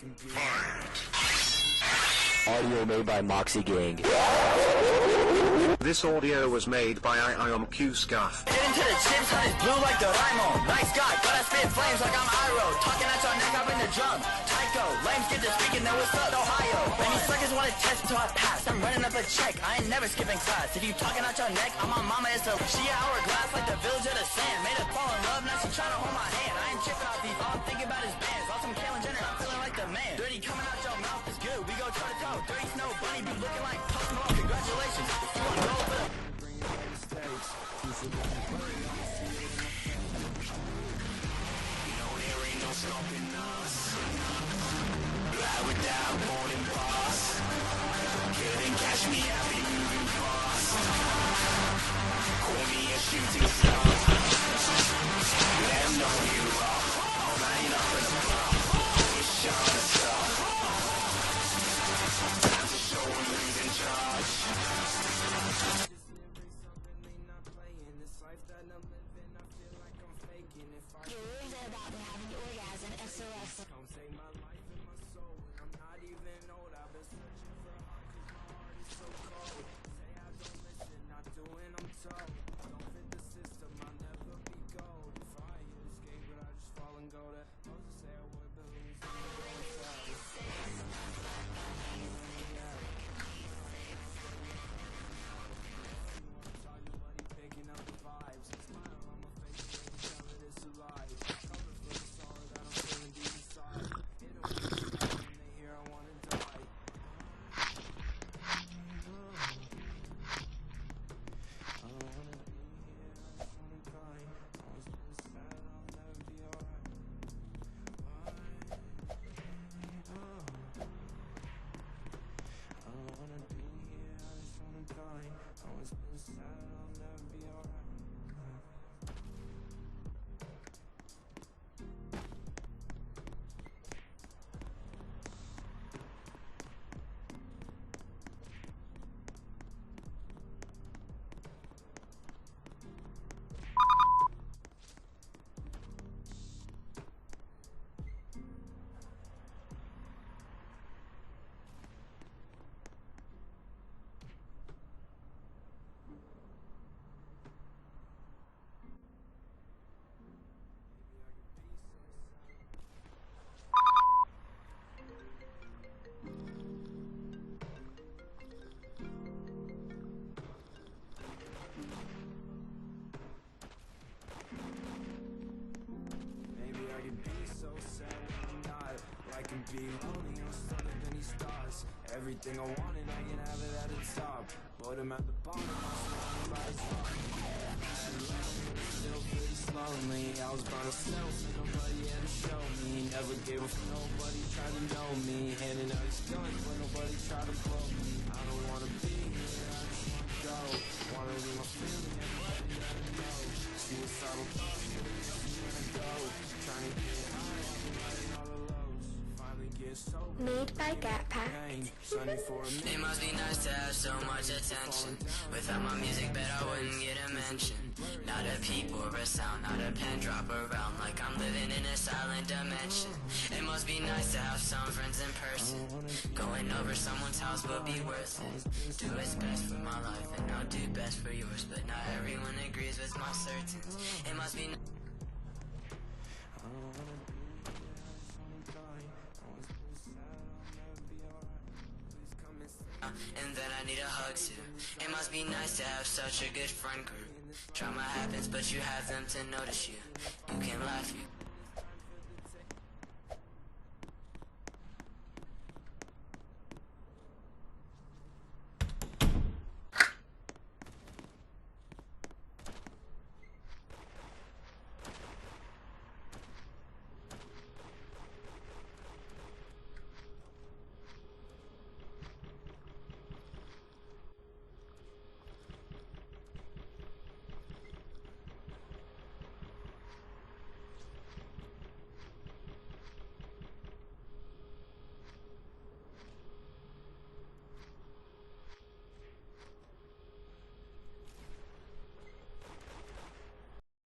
Audio made by Moxie Gang. This audio was made by IOMQ Scuff. Get into the chips, hunt is blue like Doraemon. Nice guy, but I spit flames like I'm Iroh. Talking at your neck, I bring the drum. Tycho, lames get to speaking, then what's up, Ohio? Many suckers wanna test until I pass. I'm running up a check, I ain't never skipping class. If you talking out your neck, I'm on mama, it's a she hourglass like the village of the sand. Made her fall in love, now she tryna hold my hand. I ain't tripping off these, all I'm thinking about is bands. Lost some Caitlyn Jenner, I'm feeling like the man. Dirty coming out your mouth is good, we go toe to toe. Dirty Snow Bunny be looking like Post Malone, congratulations. If you wanna go for the stopping us. Fly without boarding pass. Couldn't catch me, I be moving fast. Call me a shooting star. Let them know you are. Line up in a bar. Wish on a star. Time to show who's in charge. Come take my life and my soul, and I'm not even old. I've been searching for heart 'cause my heart is so cold. Say I don't listen, not doing I'm told. Don't fit the system, I'll never be gold. If I escape, but I just fall and go to. Moses say I would, but who's gonna go inside? Talk to buddy, picking up the vibes. Smile on my face, tell that it's a lie. Cover for the sorrow that I'm feeling deep inside. It don't really stop when they hear I wanna die. I don't wanna be here, I just wanna cry. Always been sad, I'll never be alright. Why? I don't wanna be here, I just wanna die. Always been sad, I'll never be alright. Maybe I can be so sad when I'm not. I can be lonely on stunner than these stars. Everything I wanted, I can have it at the top. But I'm at the bottom, I'm surrounded by the sun. Still feels lonely. I was by myself and nobody had to show me. Never gave a f, nobody tried to know me. Handing out these guns, but nobody tried to blow me. I don't wanna be here, I just wanna go. Wanna leave my feeling, everybody gotta know. Suicidal thoughts, when I go. Trying to get high, I'm riding all the lows. Finally get sober. Made by Gat Pack. Sunny for a minute. It must be nice to have so much attention. Without my music, bet I wouldn't get a mention. Not a peep or a sound, not a pen drop around like I'm living in a silent dimension. It must be nice to have some friends in person. Going over someone's house will be worth it. Do what's best for my life and I'll do best for yours. But not everyone agrees with my certains. It must be I don't wanna be here, I just wanna die. Always been sad, I'll never be alright. Please come and save me. and then I need a hug too. It must be nice to have such a good friend group. Trauma happens, but you have them to notice you. You can laugh, you